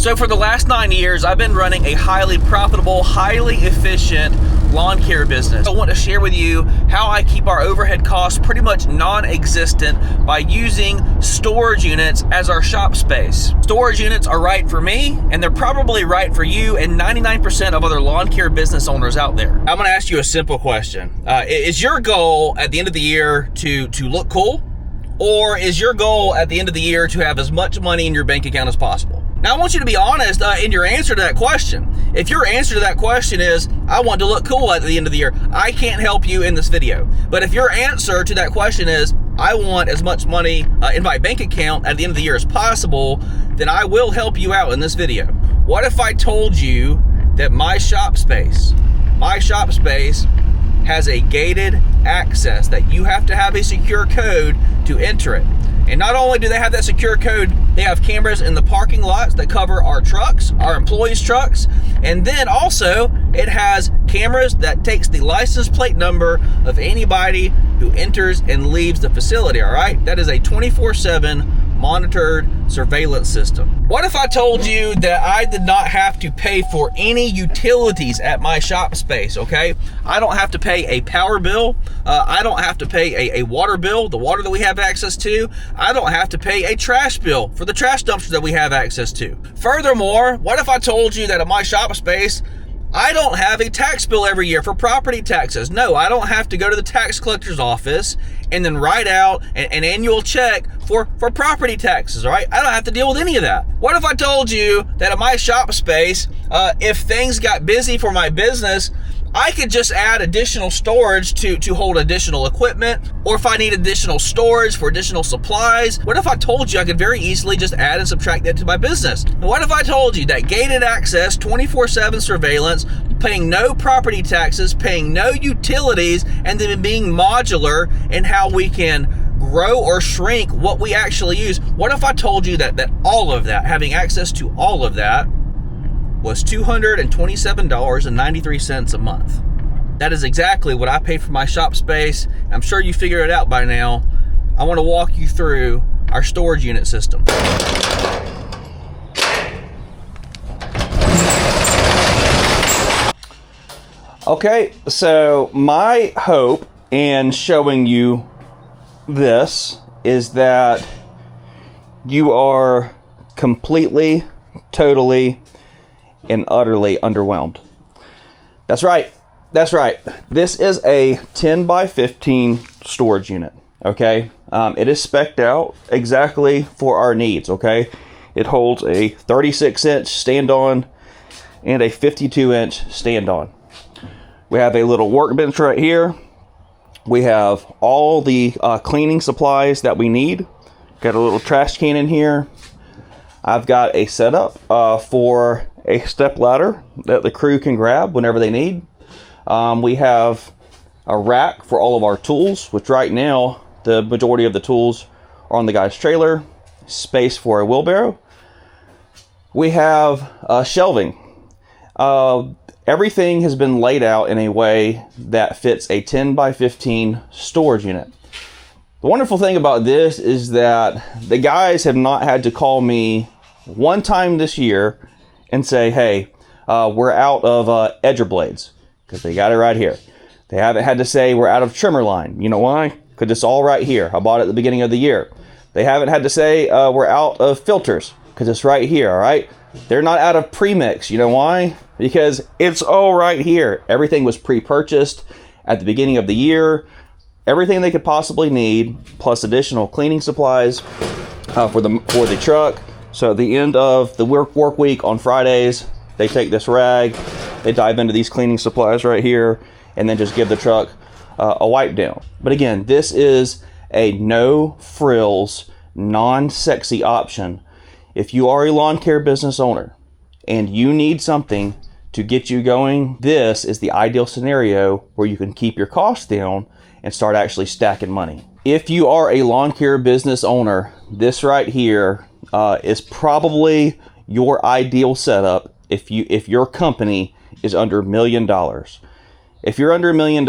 So for the last 9 years, I've been running a highly profitable, highly efficient lawn care business. I want to share with you how I keep our overhead costs pretty much non-existent by using storage units as our shop space. Storage units are right for me, and they're probably right for you and 99% of other lawn care business owners out there. I'm going to ask you a simple question. Is your goal at the end of the year to look cool? Or is your goal at the end of the year to have as much money in your bank account as possible? Now, I want you to be honest in your answer to that question. If your answer to that question is, I want to look cool at the end of the year, I can't help you in this video. But if your answer to that question is, I want as much money in my bank account at the end of the year as possible, then I will help you out in this video. What if I told you that my shop space has a gated access, that you have to have a secure code to enter it? And not only do they have that secure code, they have cameras in the parking lots that cover our trucks, our employees' trucks. And then also it has cameras that takes the license plate number of anybody who enters and leaves the facility, all right? That is a 24/7 monitored surveillance system. What if I told you that I did not have to pay for any utilities at my shop space, okay? I don't have to pay a power bill. I don't have to pay a water bill, the water that we have access to. I don't have to pay a trash bill for the trash dumpster that we have access to. Furthermore, what if I told you that at my shop space, I don't have a tax bill every year for property taxes? No, I don't have to go to the tax collector's office and then write out an annual check for property taxes, all right? I don't have to deal with any of that. What if I told you that at my shop space, if things got busy for my business, I could just add additional storage to hold additional equipment, or if I need additional storage for additional supplies, what if I told you I could very easily just add and subtract that to my business? And what if I told you that gated access, 24/7 surveillance, paying no property taxes, paying no utilities, and then being modular in how we can grow or shrink what we actually use? What if I told you that all of that, having access to all of that, was $227.93 a month? That is exactly what I pay for my shop space. I'm sure you figured it out by now. I want to walk you through our storage unit system. Okay, so my hope in showing you this is that you are completely, totally, and utterly underwhelmed. That's right. This is a 10 by 15 storage unit, okay? It is spec'd out exactly for our needs, okay? It holds a 36-inch stand-on and a 52-inch stand-on. We have a little workbench right here. We have all the cleaning supplies that we need. Got a little trash can in here. I've got a setup for a step ladder that the crew can grab whenever they need. We have a rack for all of our tools, which right now the majority of the tools are on the guy's trailer. Space for a wheelbarrow. We have shelving. Everything has been laid out in a way that fits a 10 by 15 storage unit. The wonderful thing about this is that the guys have not had to call me one time this year and say, hey, we're out of edger blades, because they got it right here. They haven't had to say we're out of trimmer line. You know why? Because it's all right here. I bought it at the beginning of the year. They haven't had to say we're out of filters, because it's right here, all right? They're not out of premix. You know why? Because it's all right here. Everything was pre-purchased at the beginning of the year. Everything they could possibly need, plus additional cleaning supplies for the truck. So at the end of the work week on Fridays, they take this rag, they dive into these cleaning supplies right here, and then just give the truck a wipe down. But again, this is a no frills, non-sexy option. If you are a lawn care business owner and you need something to get you going, this is the ideal scenario where you can keep your costs down and start actually stacking money. If you are a lawn care business owner, this right here is probably your ideal setup if your company is under $1 million. If you're under $1 million,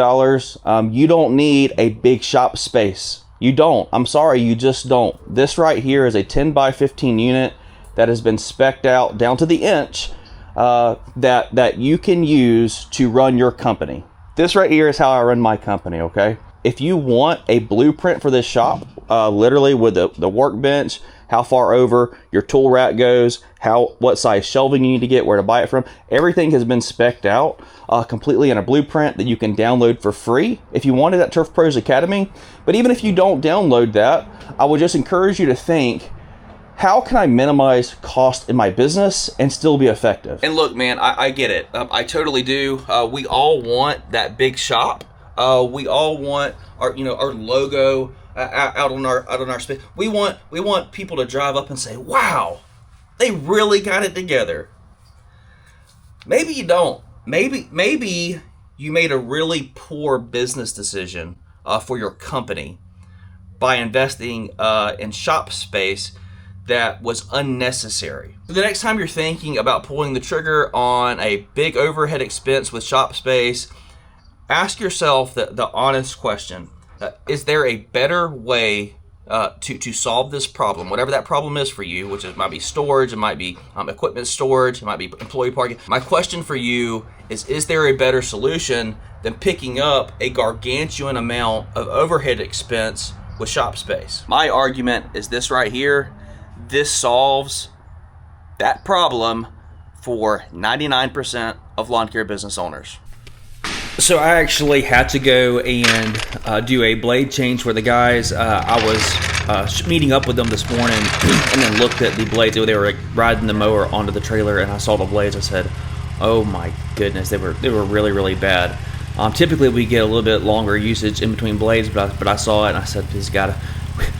you don't need a big shop space. You don't. I'm sorry, you just don't. This right here is a 10 by 15 unit that has been spec'd out down to the inch that you can use to run your company. This right here is how I run my company, okay? If you want a blueprint for this shop, literally with the workbench, how far over your tool rack goes, what size shelving you need to get, where to buy it from, everything has been spec'd out completely in a blueprint that you can download for free if you want it at Turf Pros Academy. But even if you don't download that, I would just encourage you to think, how can I minimize cost in my business and still be effective? And look, man, I get it. I totally do. We all want that big shop. We all want our logo out on our space. We want people to drive up and say, "Wow, they really got it together." Maybe you don't. Maybe you made a really poor business decision for your company by investing in shop space that was unnecessary. The next time you're thinking about pulling the trigger on a big overhead expense with shop space, ask yourself the honest question. Is there a better way to solve this problem, whatever that problem is for you, which might be storage, it might be equipment storage, it might be employee parking. My question for you is there a better solution than picking up a gargantuan amount of overhead expense with shop space? My argument is this right here. This solves that problem for 99% of lawn care business owners. So I actually had to go and do a blade change for the guys. I was meeting up with them this morning and then looked at the blades. They were riding the mower onto the trailer, and I saw the blades. I said, "Oh my goodness, they were really, really bad." Typically, we get a little bit longer usage in between blades, but I saw it and I said,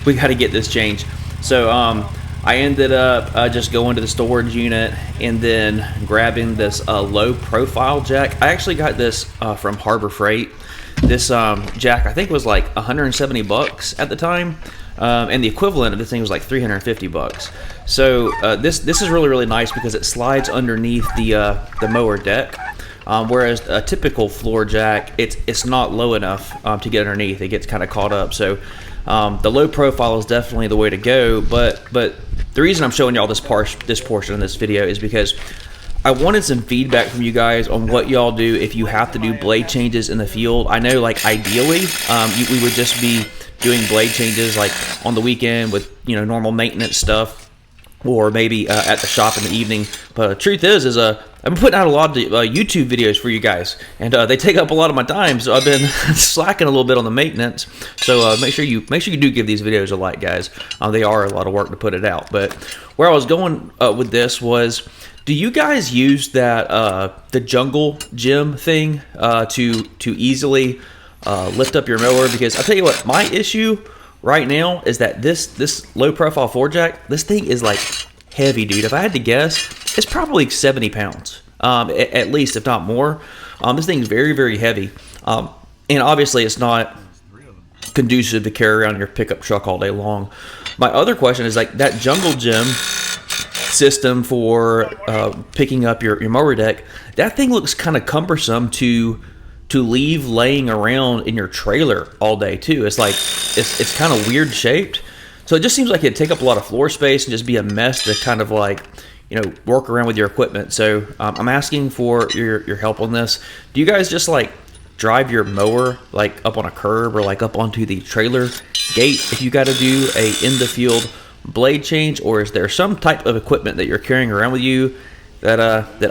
"We got to get this changed." So I ended up just going to the storage unit and then grabbing this low profile jack. I actually got this from Harbor Freight. This jack I think was like 170 bucks at the time, and the equivalent of this thing was like 350 bucks. So this is really, really nice because it slides underneath the mower deck. Whereas a typical floor jack, it's not low enough to get underneath. It gets kind of caught up. So the low profile is definitely the way to go. But the reason I'm showing y'all this portion of this video is because I wanted some feedback from you guys on what y'all do if you have to do blade changes in the field. I know, like, ideally we would just be doing blade changes like on the weekend with normal maintenance stuff, or maybe at the shop in the evening. But the truth is I've been putting out a lot of YouTube videos for you guys, and they take up a lot of my time, so I've been slacking a little bit on the maintenance. So make sure you do give these videos a like, guys. They are a lot of work to put it out. But where I was going with this was, do you guys use that the jungle gym thing to easily lift up your mower? Because I'll tell you what, my issue right now is that this low profile floor jack, this thing is like heavy, dude. If I had to guess, it's probably 70 pounds at least, if not more. This thing is very, very heavy, and obviously it's not conducive to carry around your pickup truck all day long. My other question is, like, that jungle gym system for picking up your mower deck, that thing looks kind of cumbersome to leave laying around in your trailer all day too. It's like it's kind of weird shaped, so it just seems like it'd take up a lot of floor space and just be a mess to kind of like work around with your equipment. So I'm asking for your help on this. Do you guys just like drive your mower like up on a curb or like up onto the trailer gate if you got to do a in the field blade change, or is there some type of equipment that you're carrying around with you that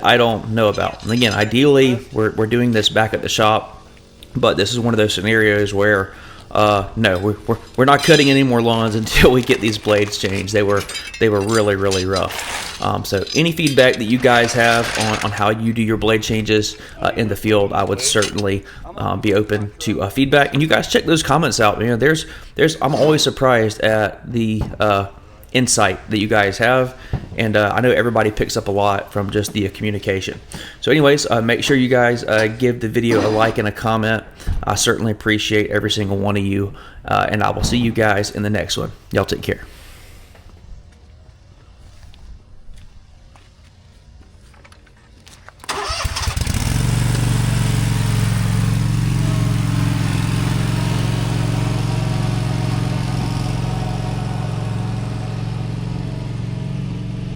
I don't know about? And again, ideally we're doing this back at the shop, but this is one of those scenarios where no, we're not cutting any more lawns until we get these blades changed. They were really, really rough. So any feedback that you guys have on how you do your blade changes in the field, I would certainly be open to feedback. And you guys check those comments out, man. I'm always surprised at the insight that you guys have, and I know everybody picks up a lot from just the communication. So anyways, make sure you guys give the video a like and a comment. I certainly appreciate every single one of you, and I will see you guys in the next one. Y'all take care.